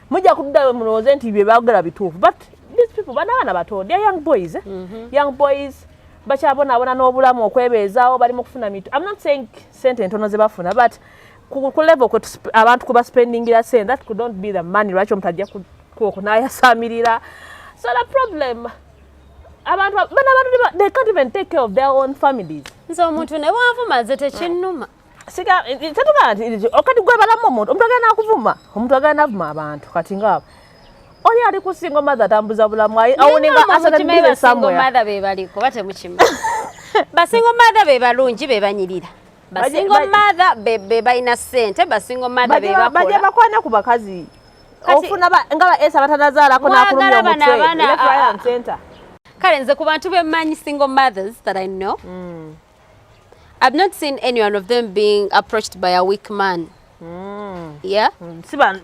mujja kuddayo mulowooze nti bye baagala bituufu but these people banabaana bato they are young boys young boys bakyabonaabona n'obulamu okwebeezaawo bali mu kufuna mitu I'm not saying sente entono ze bafuna but ku level abantu kuba spendingira sente that could not be the money lwaki omuntu ajja kunaayasamirira so the problem abantu they can't even take care of their own families nze omuntu ne bwavuma ze tekinnuma tetugaa nti okati gwe balamu omuntu agenda nakuvuma omuntu agenda navuma abantu kati ngaabo oli ali ku single mother atambuza bulamu awuninga asanadire somewhere mother be baliko batemukima basingle mother be balungi be banyirira basingle mother be balina ssente basingle mother be bakola bajja bakwana ku bakazi ofuna nga ba Esa batanazaalako n'akulumya omutwe left right and center kale nze ku bantu bemanyi single mothers that I know I've not seen any one of them being approached by a weak man yeah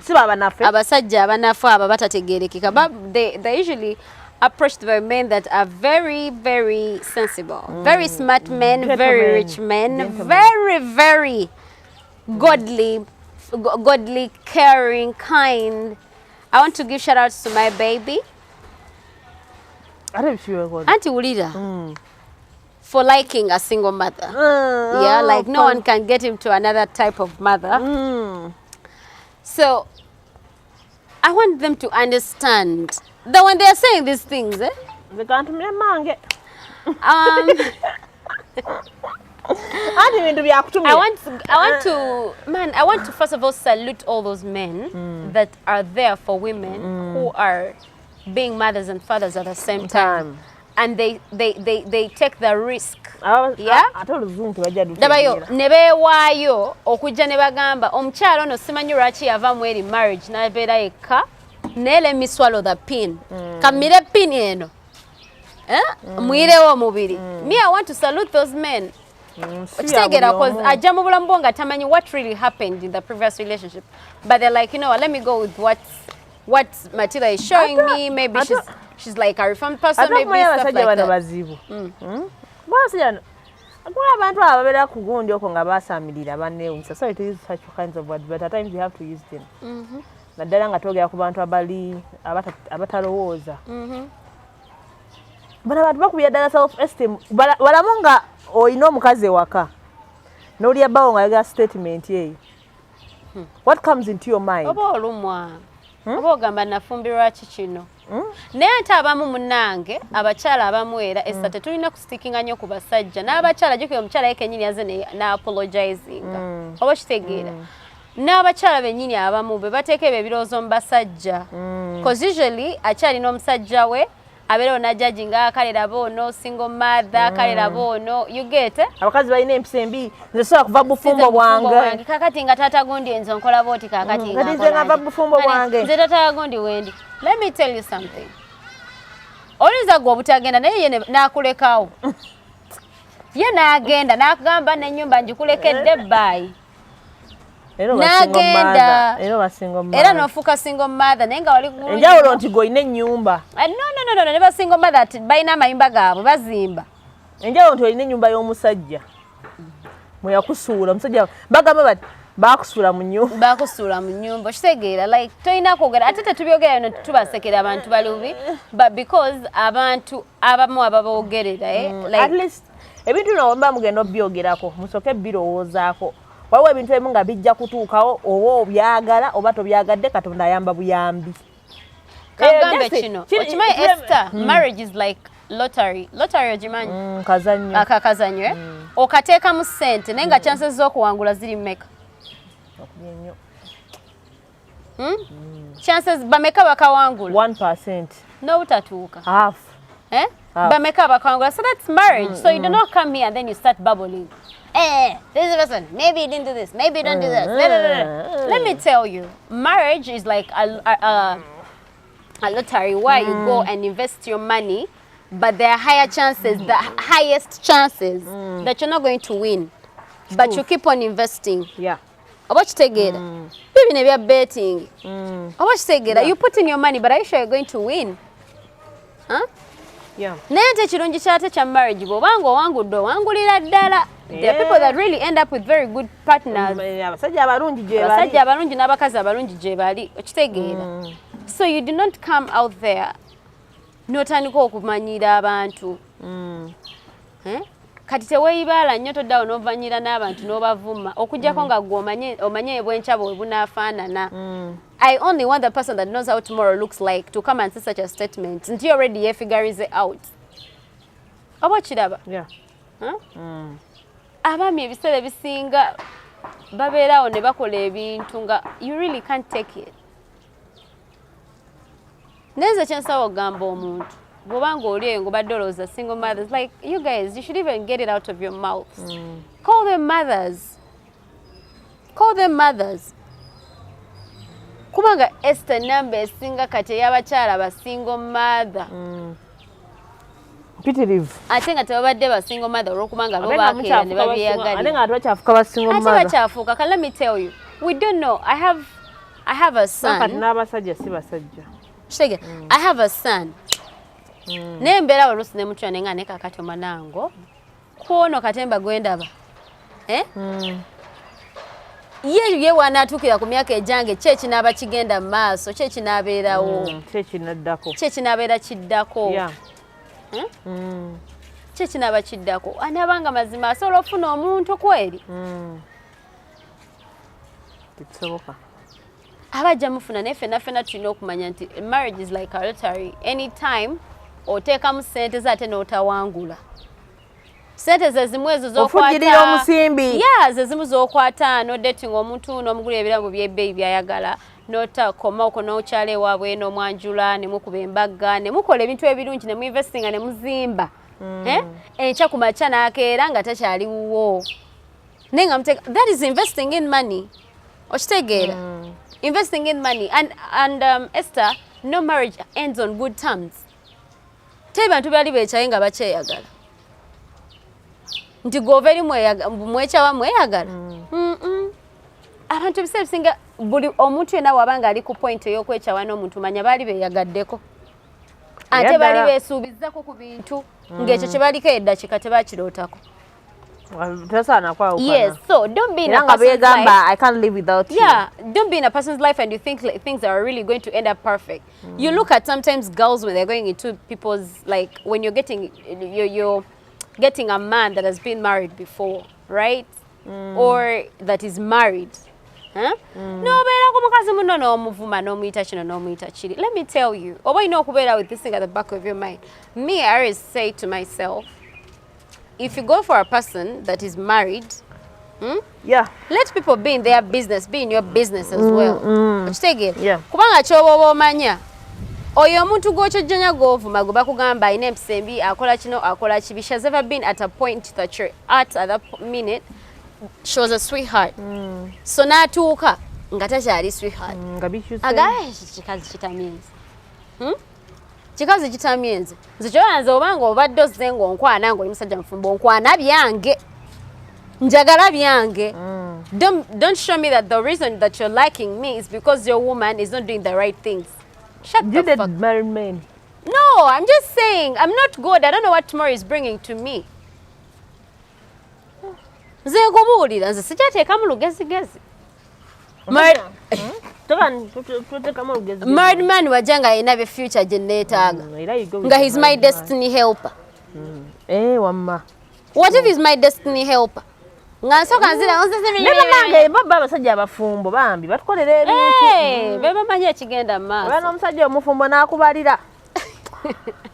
siba banafe abasajja abanafu aba batategerekeka but they usually approached by men that are very very sensible very smart men gentlemen, very rich men gentlemen. Very very godly caring kind. I want to give shout outs to my baby Auntie Ulida for liking a single mother yeah like no one can get him to another type of mother so I want them to understand that when they are saying these things they can't mange I want to first of all salute all those men that are there for women who are being mothers and fathers at the same time and they take the risk. Ate oluzungu tebajja dabayo ne beewaayo okujja ne bagamba omukyalo ono simanyi lwaki yava mu eri marriage n'abeera yekka naye let me swallow the pin kamire pin eno muyirewo omubiri. Me I want to salute those men. Kitegeera because ajja mu bulamu bwo nga tamanyi what really happened in the previous relationship, but they're like, you know what, let me go with what Matilda is showing me. Maybe she's like a reformed person, maybe stuff like that. Kuna abantu ababeera ku gundi okwo nga baasamirira banneewuusa. Sorry to use such kinds of words, but at times you have to use them. Naddala nga twogera ku bantu abatalowooza. Bano abantu bakubira ddala self esteem. Balamu nga oyina omukazi ewaka n'olya bbawo nga yagala statement eyo. What comes into your mind? Oba olumwa oba ogamba nafumbirwa ki kino. Naye ate abamu munnange abakyala abamu era essa tetulina kustikinga nnyo ku basajja n'abakyala jjukira omukyala ye kennyini yaze n'apologizinga oba kitegeera n'abakyala bennyini abamu be bateeka ebyo ebirowoozo mu basajja because usually akyalina omusajja we abeerewo najjajinga akalera boono single mother akalera boono you get abakazi balina empisa embi nze sobola kuva bufumbo bwange kakati nga taata gundi enzo nkola booti kakati nga nze ngava bufumbo bwange nze taata gundi wendi. Let me tell you something. Oliza gwe obutagenda naye ye n'akulekawo ye n'agenda n'akugamba n'ennyumba njikulekedde bbayi n'agenda era n'ofuuka single mother naye nga wali enjawulo nti gweolina ennyumba. No, ne ba single mother ati balina amayumba gaabwe bazimba. Enjawulo nti olina ennyumba y'omusajja mwe yakusuula omusajja bagamba bati bakusuula mu nnyumba kitegeera like tolina kwogera ate tetubyogera bino tubasekera abantu balubi but because abantu abamu ababoogerera at least ebintu bino mba mugenda obyogerako musooke birowoozaako waliwo ebintu ebimu nga bijja kutuukawo oba obyagala oba tobyagadde Katonda ayamba buyambi. Kagambe kino okimanyi Esther marriage is like lottery ogimanyi akakazanyo okateekamu ssente naye nga chances z'okuwangula ziri mmeka? Chances bameka bakawangula 1% n'obutatuuka half bameka bakawangula. So that's marriage. So you do not come here and then you start bubbling. This person, maybe you didn't do this, maybe you don't do this. Let me tell you, marriage is like a lottery where you go and invest your money, but there are higher chances, the highest chances that you're not going to win, but you keep on investing. Oba kitegeera bibino ebya betting oba kitegeera you put in your money but are you sure you're going to win? Naye ate ekirungi kyate kya marriage bw'obanga owangudde owangulira ddala. There are people that really end up with very good partners. Abasajja abalungi n'abakazi abalungi gye bali okitegeera. So you do not come out there n'otandika okumanyira abantu. Kati teweeyibaala nnyo toddawo n'ovanyira n'abantu n'obavuma okuggyako nga gwe omanye ebwenkya bwe bunaafaanana. I only want the person that knows how tomorrow looks like to come and say such a statement nti already yefigures it out. Oba kiraba? Abaami ebiseera ebisinga babeerawo ne bakola ebintu nga you really can't take it. Neze kyensawo ogamba omuntu bw'obanga oli eyo ng'obadde olowooza single mothers, like you guys, you should even get it out of your mouths. Call them mothers. Kubanga Esther namba esinga kati ey'abakyala ba single mother. Mpitirivu. Ate nga tebabadde ba single mother olw'okubanga bo baakeera ne babyeyagalira. Ate nga atwakyafuka ba single mother. Ate bakyafuuka. Let me tell you, we don't know. I have a son. Kati n'abasajja si basajja. I have a son. Naye mbeera oluusi ne mutya ne nga ne kakati omanango kwono katemba gwendaba ye wanaatuukira ku myaka ejange kyeki n'aba kigenda mu maaso kyeki n'abeerawo kyeki n'abeera kiddako kyeki n'aba kiddako anaabanga mazima asobola okufuna omuntu kweri tekisoboka abajja mufuna naye ffenna tulina okumanya nti marriage is like a lottery anytime oteekamu ssente ze ate n'otawangula sente ze zimu ezo ofujirira omusimbi ze zimu zokwata no dating omuntu n'omugula ebirango by'ebbeeyi byayagala notakoma oko n'okyala ewaabwe n'omwanjula ne mukuba embagga ne mukola ebintu ebirungi ne mu investinga ne muzimba enkya ku makya n'akeera nga takyaliwo naye nga muteeka that is investing in money okitegeera investing in money and Esther, no marriage ends on good terms. Tebe bantu bali bechaye nga bakyeyagala nti goveri mwechawa mweyagala abantu bisebisinga buli omuntu yena wabanga ali ku point ey'okwechawa n'omuntu manya bali beyagaddeko ate bali besuubizako ku bintu ng'ekyo kye baliko eddakiika tebakirootako. Yes, so don't be in a person's life. I can't live without you. Yeah, don't be in a person's life and you think like, things are really going to end up perfect. You look at sometimes girls when they're going into people's, like when you're getting a man that has been married before, right? Or that is married. Huh? No, let me tell you, or you know with this thing at the back of your mind. Me, I always say to myself, if you go for a person that is married, let people be in their business, be in your business as well. Kubanga chobo manya. Oyo omuntu gochojjanya govuma go bakugamba ine msembi akola kino akola kibi. She has ever been at a point that you're at that minute. She was a sweetheart. So natuuka nga takyali sweetheart. Chikazi kitamienzi. Chikazi kitamienzi. Nze kyolanze obanga obadde ozengo nkwana ngo omusajja mfumbo nkwana byange. Njagala byange. Don't show me that the reason that you're liking me is because your woman is not doing the right things. Shut the fuck up. Married men. No, I'm just saying I'm not good. I don't know what tomorrow is bringing to me. Nze kubuulira nze sijateekamu lugezigezi. Married man wajanga alina bye future gye neetaaga. Nga he's my destiny helper. Wamma. What if he's my destiny helper? Nga nsooka nzira nange baba abasajja abafumbo bambi batukolera ebintu. Be bamanyi ekigenda mu maaso. Bano omusajja omufumbo n'akubalira.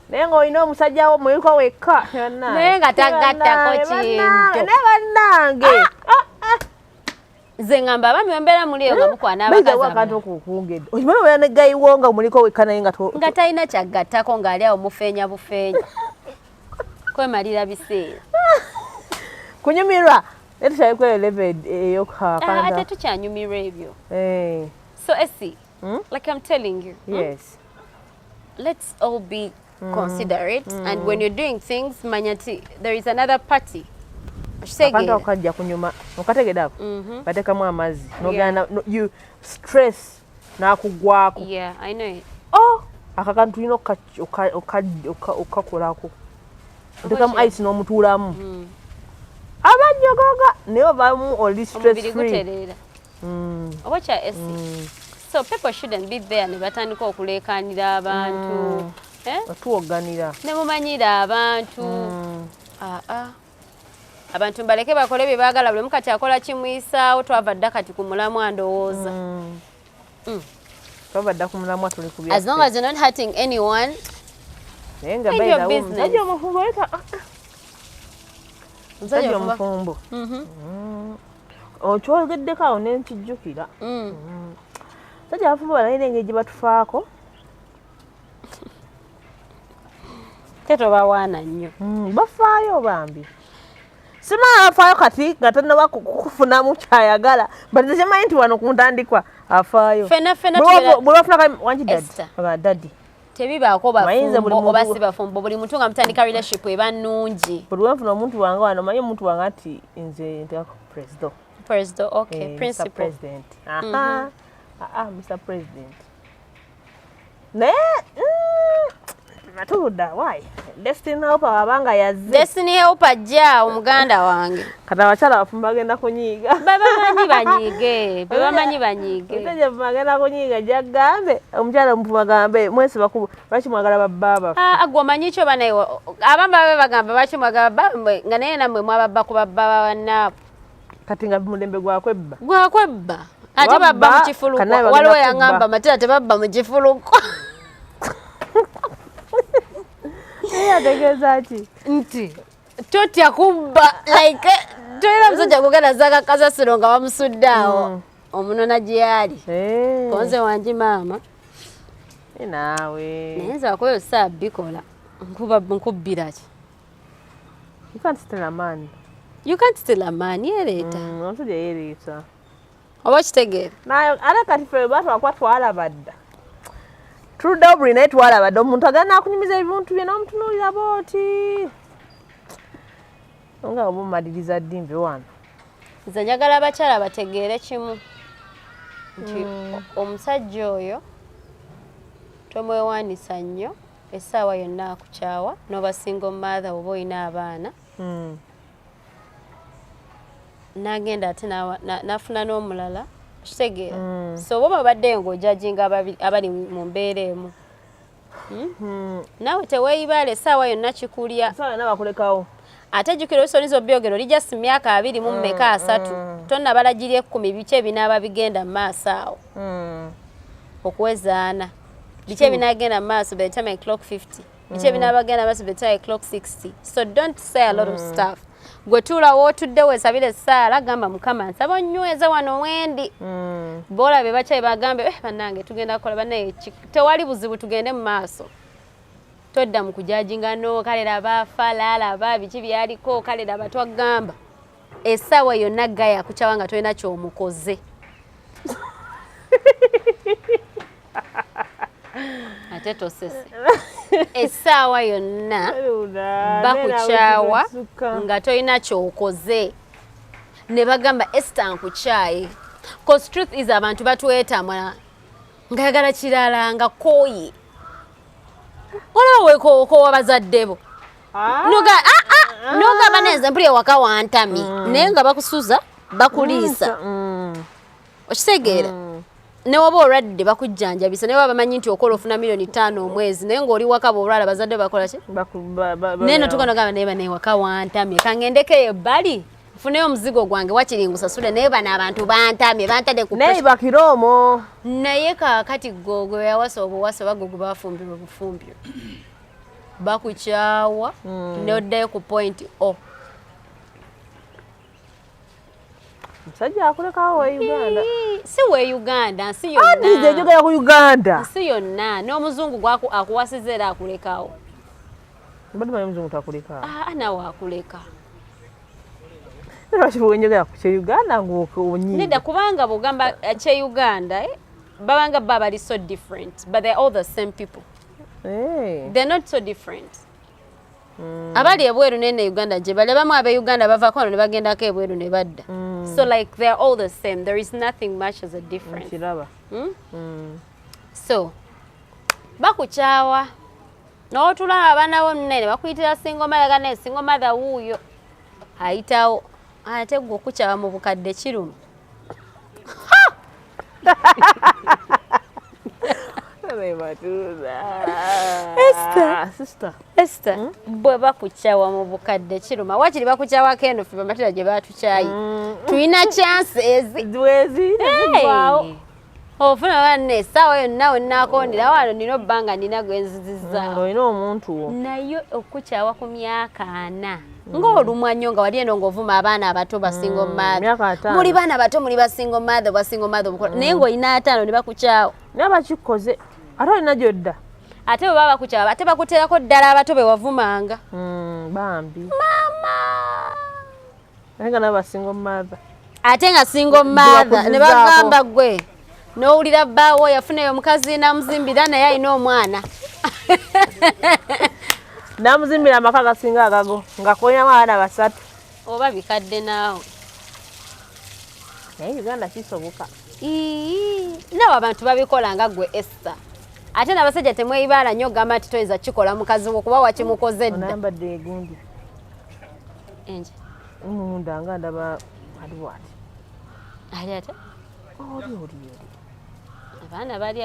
Naye ng'olina omusajja wo muliko wekka. Naye nga tagattako kintu. Ne bannange. Nze ngamba abami bembeera muliyo nga mukwana abakazi abamu. Okugedde. Okimanyi obeera ne gayiwo nga muliko wekka naye nga talina kyaggattako ng'ali awo mufeenya bufeenya. Kwemalira biseera. Kunyumirwa. Ate kwa level ey'okukanda. Ate tukyanyumirwa ebyo. So Essie, like I'm telling you. Yes. Let's all be considerate, and when you're doing things, manyati, there is another party. Akanta okajja kunyuma okategedako batekamu amazzi nogenda you stress nakugwako. Yeah, I know it. Akakantu tulina okakolako otekamu ice n'omutuulamu abanjogoga naye ovamu oli stress free. Owacha Essie. So people shouldn't be there ne batandika okulekanira abantu. Tuwoganira. Ne mumanyira abantu. Abantu baleke bakole bye baagala buli mukati akola kimuyisaawo twava dda kati ku mulamwa ndowooza. Twava dda ku mulamwa tuli ku bya. As long as you're not hurting anyone. Naye nga bayira omusajja omufumbo leka. Omusajja omufumbo. Okyogeddeko awo ne nkijjukira. Omusajja abafumbo balina engeri gye batufaako. Tetobawaana nnyo. Bafaayo bambi. Sima afaayo kati nga tannaba kufunamu kyayagala. But tekimanyi nti wano ku ntandikwa afaayo. Fena bwe bafuna wangi daddy. Tebibaako bafumbo oba si bafumbo. Buli muntu nga mutandika relationship eba nnungi. Buli wenfuna omuntu wange wano manyi omuntu wange ati nze nteko President, okay. Principal. Mr. President. Mr. President. Naye Matilda, why? Destiny helper wabanga yazze. Destiny helper ajja omuganda wange. Kata abakyala bafumba bagenda kunyiiga. Babamanyi banyiige. Omusajja bagenda kunyiiga jaggambe. Omukyala omufumba gambe mwesi bakubu lwaki mwagala babba. Gwe omanyi kyo banaye abamba babe bagamba lwaki mwagala babba nga naye nammwe mwababba ku babba bannaabo. Kati nga mulembe gwakwebba. Ate babba mu kifuluko. Waliwo yangamba Matilda tebabba mu kifuluko. Ategeeza ki? Nti totya kubba like toyina musajja kugenda zaka kasasiro nga bamusudde awo omunona gyali konze wangi maama naawe naye nze wakoyo saabikola nkubbira ki you can't steal a man yereeta omusajja yereeta oba kitegeera naye ate kati ffe batwakuba twalabadda tuluddewo buli naye twalabadde omuntu agenda nakunyumiza ebintu bye n'omutunuulira booti nga oba omumaliriza ddi nve wano nze njagala abakyala bategeere kimu nti omusajja oyo tomwewaanisa nnyo essaawa yonna akukyawa n'oba single mother oba olina abaana n'agenda ate n'afuna n'omulala kitegeera so oba babaddeyo ng'ojajinga abali mu mbeera emu naawe teweeyibaala essaawa yonna kikulya essaawa yonna bakulekawo ate jjukira olisoniza obyogero lijasi myaka 2 mu mmeka 3 tonnabalagira 10 biki ebinaaba bigenda mu maaso awo okuwezaana biki ebinaagenda mu maaso by the time I clock 50 biki ebinaaba genda mu maaso by the time I clock 60 so don't say a lot of stuff gwe tuula wootudde weesabire essaala gamba mukama nsaba onnyweza wano wendi boolabe bakyayi bagambe bannange tugenda kukola bannaye tewali buzibu tugende mu maaso todda mu kujajinga no kale laba laba biki byaliko kale laba twagamba essaawa yonna gaya kuchawa nga tolina kyomukoze ate tosese essaawa yonna bakukyawa nga tolina kyokoze ne bagamba Esther nkukyaye cause truth is abantu batwetamwa ngayagala kirala nga koyi olaba weekoowa bazaddebo nogamba neza mpuli ewaka wantami naye nga bakusuza bakuliisa okitegeera ne waba olwadde bakujjanjabisa naye bamanyi nti okola ofuna $5,000,000 omwezi naye ng'oli waka bwolwala bazadde bakola ki naye notukanogamba naye bana ewaka wantami kangendekeyo ebbali nfuneyo omuzigo gwange wakiri ngusasule naye bano abantu bantamye bantadde ku naye bakira omwo naye kaakati gwe yawasa obuwasa bago gwe bafumbirwa obufumbiro bakukyawa noddayo ku point musajja akulekawo we Uganda si we Uganda nsi yonna njogera ku Uganda nsi yonna n'omuzungu akuwasiza era akulekawo badde omuzungu takuleka nawe akuleka njogera ku Uganda ng'okonyi nedda kubanga bugamba kye Uganda babanga bali so different but they're all the same people they're not so different abali ebweru nene Uganda gye bali bamu abe Uganda bavaako wano ne bagendako ebweru ne badda so like they're all the same there is nothing much as a difference so bakukyawa n'otulaba abaana bo munene bakuyitira single mother gane single mother wuuyo ayitawo ate gwe okukyawa mu bukadde kiruma Esther bwe bakukyawa mu bukadde kiruma wakiri bakukyawako eno ffe Matilda gye batukyayi tulina chances ofuna banne essaawa yonna wennaakondera wano nina obbanga nina gwenzizizaawo olina omuntu naye okukyawa ku myaka 4 ng'olumwa nnyo nga wali eno ng'ovuma abaana abato basingo mother muli baana bato muli basingo mother naye ng'olina 5 ne bakukyawa naye bakikoze ate olina gyodda ate bwe baba bakukyawa ate bakuteerako ddala abato be wavumanga bambi mama ate nga nabo basingo mother ate nga singo mother ne bagamba gwe n'owulira bbaawo yafunayo omukazi namuzimbira naye alina omwana namuzimbira amaka gasinga agago nga konyamu abaana 3 oba bikadde naawe naye Uganda kisoboka naawe abantu babikola nga gwe Esther ate n'abasajja temweyibaala nnyo ogamba nti toyinza kikola mukazi wo kuba wakimukoze dda onambadde egundi enje munda nga ndaba aliwo ati ali ate oli abaana bali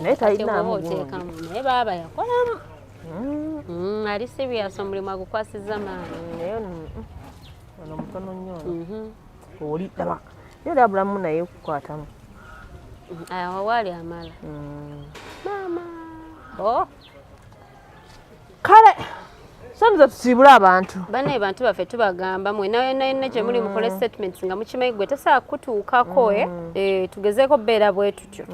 naye talinamu oteekamu naye baaba yakolamu ali serious omulimu agukwasiza maani naye ono mutono nnyo oli daba naye oli abulamu naye kukwatamu waali amala mama kale Sometimes tusibula abantu. Bane bantu baffe tubagamba mwe gye muli mukole statements nga mukimanyi gwe tasobola kutuukako tugezeeko beera bwe tutyo.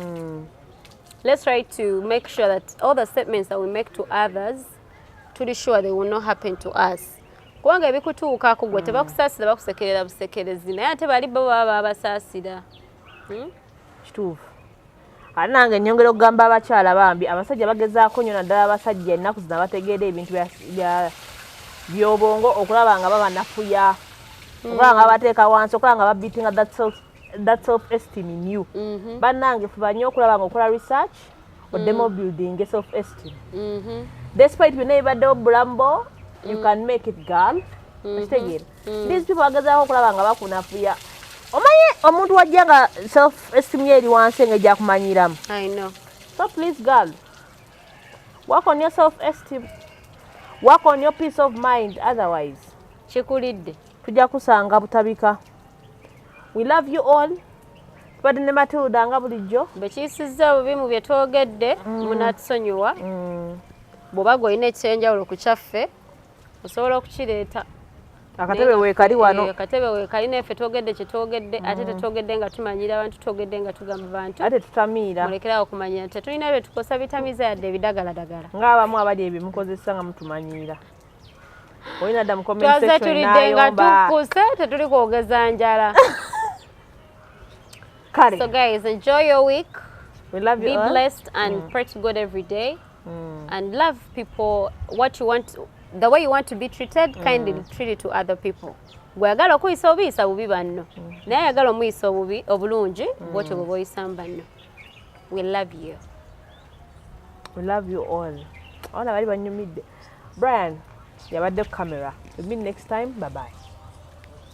Let's try to make sure that all the statements that we make to others, tuli sure they will not happen to us. Kubanga ebikutuukako gwe tebakusaasira bakusekerera busekerezi naye ate bali bo baba abasaasira. Kituufu. Ate nange nnyongera okugamba abakyala bambi abasajja bagezaako nnyo naddala abasajja ennaku zino bategeera ebintu by'obwongo okulaba nga babanafuya, okulaba nga babateeka wansi, okulaba nga babitinga that self esteem in you. Bannange fuba nnyo okulaba nga okola research oddemu building self esteem. Despite byonna ebibaddewo bulamu bo, you can make it, girl. Okitegeera. These people bagezaako okulaba nga bakunafuya. Omanyi omuntu wajja nga self esteem ye eri wansi nga gyakumanyiramu. I know. So please, girl, work on your self esteem. Work on your peace of mind. Otherwise, kikulidde. Tujja kusanga butabika. We love you all. Tubadde ne Matilda nga bulijjo. Bekiyisizza obubi mu bye twogedde munatusonyiwa. Bw'oba gw'olina ekyenjawulo ku kyaffe osobola okukireeta. Akatebe weekali wano. Akatebe weekali naffe twogedde kye twogedde ate tetwogedde nga tumanyira abantu, twogedde nga tugamba bantu. Ate tutamiira. Mulekerawo okumanya nti tetulina bye tukosa bitamiza yadde ebidagaladagala. Ng'abamu abali ebyo mukozesa nga mutumanyiira. Olina dda mu comment section twaze tulidde nga tukuse tetuli kwogeza njala. Kale. So guys, enjoy your week. We love you Be all. blessed and pray to God every day. And love people what you want, the way you want to be treated, kindly treat it to other people. Gwagala okuyisa obuyisa bubi banno. Naye ayagala omuyisa obulungi bwotyo bwe boyisa banno. We love you. We love you all. All abali banyumidde. Brian, yabadde ku camera. We'll meet next time. Bye bye.